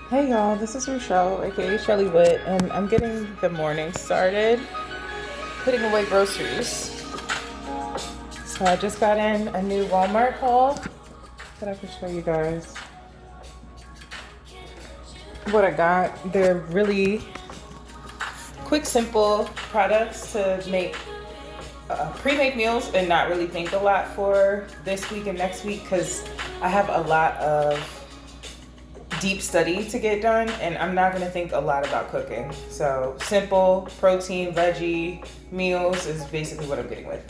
Hey y'all, this is Rochelle, aka Shelly Witt, and I'm getting the morning started putting away groceries. So I just got in a new Walmart haul that I can show you guys what I got. They're really quick, simple products to make pre-made meals and not really think a lot for this week and next week because I have a lot of deep study to get done and I'm not gonna think a lot about cooking. So simple protein, veggie meals is basically what I'm getting with.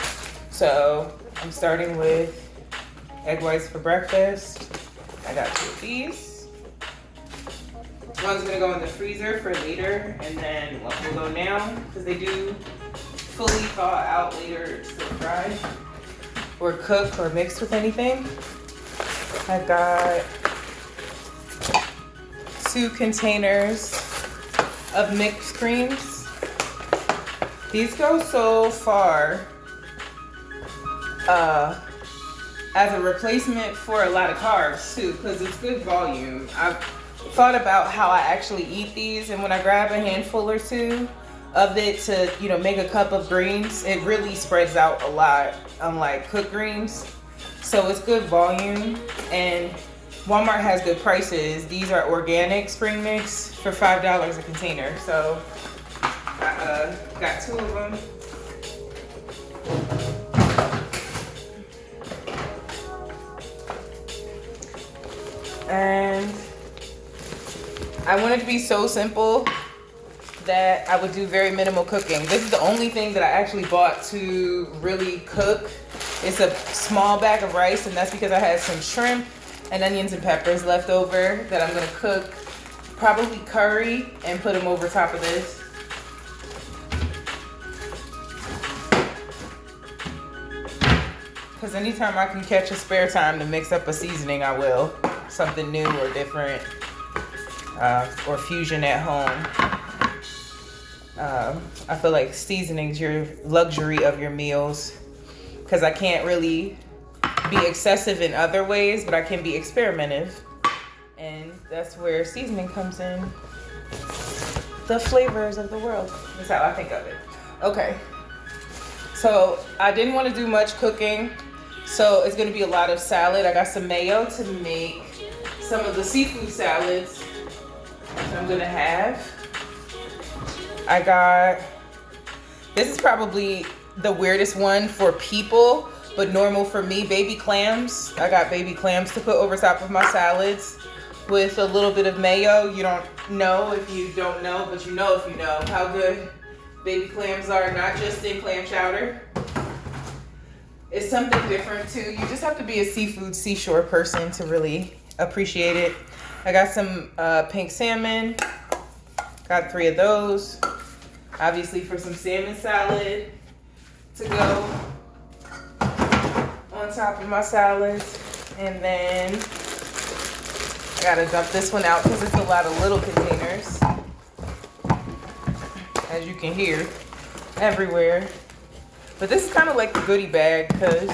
So I'm starting with egg whites for breakfast. I got 2 of these. One's gonna go in the freezer for later and then one will go now because they do fully thaw out later to fry or cook or mixed with anything. I got 2 containers of mixed creams. These go so far as a replacement for a lot of carbs too, because it's good volume. I've thought about how I actually eat these, and when I grab a handful or 2 of it to, make a cup of greens, it really spreads out a lot, unlike cooked greens. So it's good volume, and Walmart has good prices. These are organic spring mix for $5 a container. So I got 2 of them. And I want it to be so simple that I would do very minimal cooking. This is the only thing that I actually bought to really cook. It's a small bag of rice, and that's because I had some shrimp and onions and peppers left over that I'm gonna cook, probably curry, and put them over top of this. Because anytime I can catch a spare time to mix up a seasoning, I will. Something new or different, or fusion at home. I feel like seasoning's your luxury of your meals, because I can't really be excessive in other ways, but I can be experimentative, and that's where seasoning comes in. The flavors of the world is how I think of it. Okay, so I didn't want to do much cooking, so it's going to be a lot of salad. I got some mayo to make some of the seafood salads that I'm going to have. I got, this is probably the weirdest one for people, but normal for me, baby clams. I got baby clams to put over top of my salads with a little bit of mayo. You don't know if you don't know, but you know if you know how good baby clams are, not just in clam chowder. It's something different too. You just have to be a seafood seashore person to really appreciate it. I got some pink salmon. Got 3 of those. Obviously for some salmon salad to go on top of my salads. And then I gotta dump this one out because it's a lot of little containers, as you can hear everywhere. But this is kind of like the goodie bag because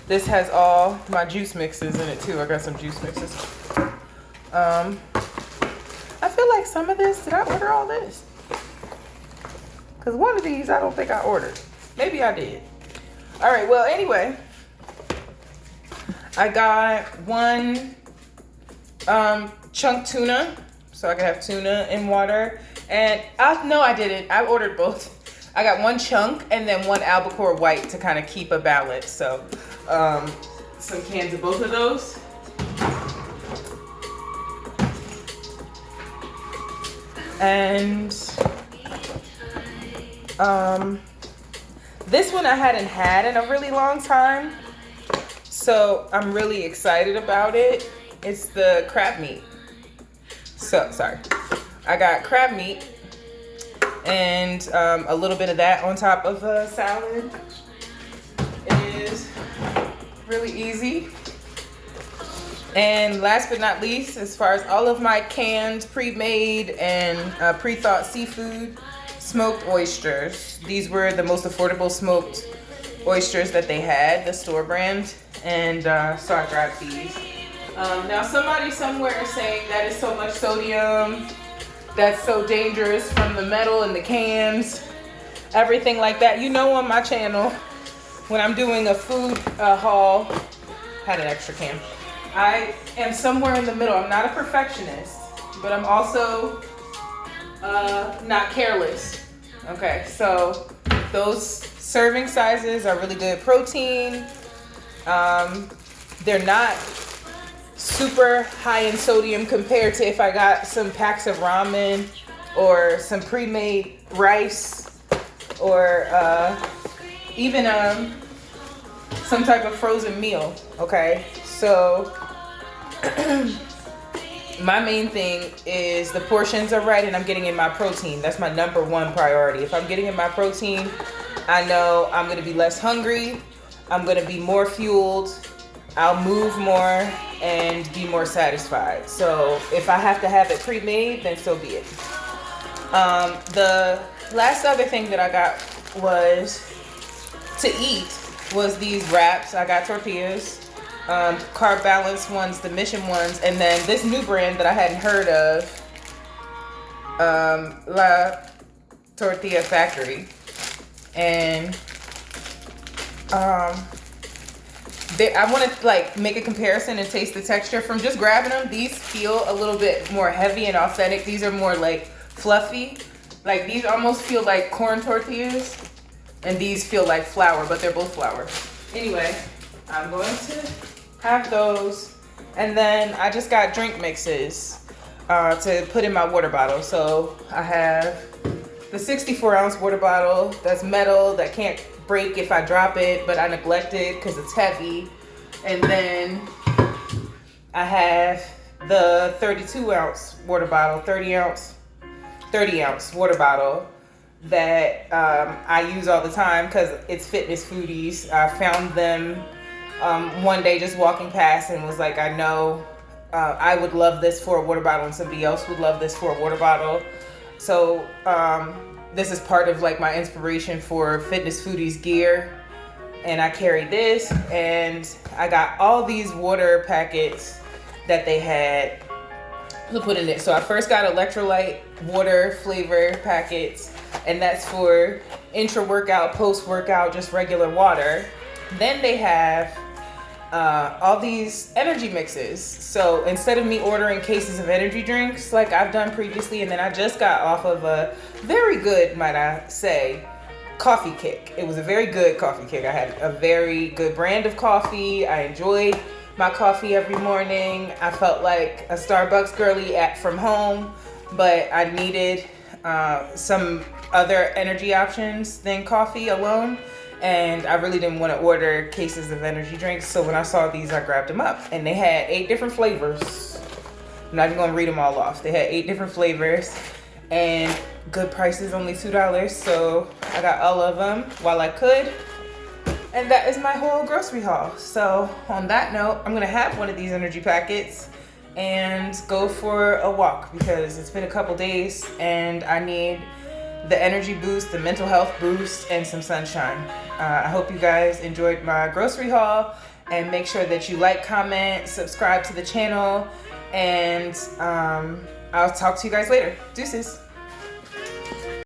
this has all my juice mixes in it too. I got some juice mixes. I feel like some of this, did I order all this? Because one of these I don't think I ordered. Maybe I did. All right, well, anyway, I got 1 chunk tuna, so I could have tuna in water. And no, I didn't. I ordered both. I got 1 chunk and then 1 albacore white to kind of keep a balance. So some cans of both of those. And this one I hadn't had in a really long time, so I'm really excited about it. It's the crab meat. So, sorry. I got crab meat and a little bit of that on top of a salad. It is really easy. And last but not least, as far as all of my canned, pre-made, and pre-thawed seafood, smoked oysters. These were the most affordable smoked oysters that they had, the store brand. And so I grabbed these. Now somebody somewhere is saying that is so much sodium, that's so dangerous from the metal in the cans, everything like that. You know, on my channel, when I'm doing a food haul, had an extra can. I am somewhere in the middle. I'm not a perfectionist, but I'm also not careless. Okay, so those serving sizes are really good protein. They're not super high in sodium compared to if I got some packs of ramen or some pre-made rice or even some type of frozen meal. Okay, so my main thing is the portions are right and I'm getting in my protein. That's my number one priority. If I'm getting in my protein, I know I'm gonna be less hungry, I'm gonna be more fueled, I'll move more and be more satisfied. So if I have to have it pre-made, then so be it. The last other thing that I got was to eat was these wraps. I got tortillas, carb balance ones, the mission ones, and then this new brand that I hadn't heard of, La Tortilla Factory. And I want to like make a comparison and taste the texture from just grabbing them. These feel a little bit more heavy and authentic. These are more like fluffy. Like these almost feel like corn tortillas, and these feel like flour, but they're both flour. Anyway, I'm going to have those, and then I just got drink mixes to put in my water bottle. So I have the 64-ounce water bottle that's metal, that can't break if I drop it, but I neglect it because it's heavy. And then I have the 32-ounce water bottle, 30-ounce water bottle that I use all the time because it's fitness foodies. I found them one day just walking past and was like, I know I would love this for a water bottle and somebody else would love this for a water bottle. So this is part of like my inspiration for fitness foodies gear. And I carry this, and I got all these water packets that they had to put in it. So I first got electrolyte water flavor packets, and that's for intra-workout, post-workout, just regular water. Then they have all these energy mixes. So instead of me ordering cases of energy drinks like I've done previously, and then I just got off of a very good, might I say, coffee kick. It was a very good coffee kick. I had a very good brand of coffee. I enjoyed my coffee every morning. I felt like a Starbucks girly from home, but I needed some other energy options than coffee alone. And I really didn't want to order cases of energy drinks. So when I saw these, I grabbed them up. And they had 8 different flavors. I'm not even going to read them all off. They had 8 different flavors. And good prices, only $2. So I got all of them while I could. And that is my whole grocery haul. So on that note, I'm going to have one of these energy packets and go for a walk because it's been a couple days and I need the energy boost, the mental health boost, and some sunshine. I hope you guys enjoyed my grocery haul, and make sure that you like, comment, subscribe to the channel, and I'll talk to you guys later. Deuces.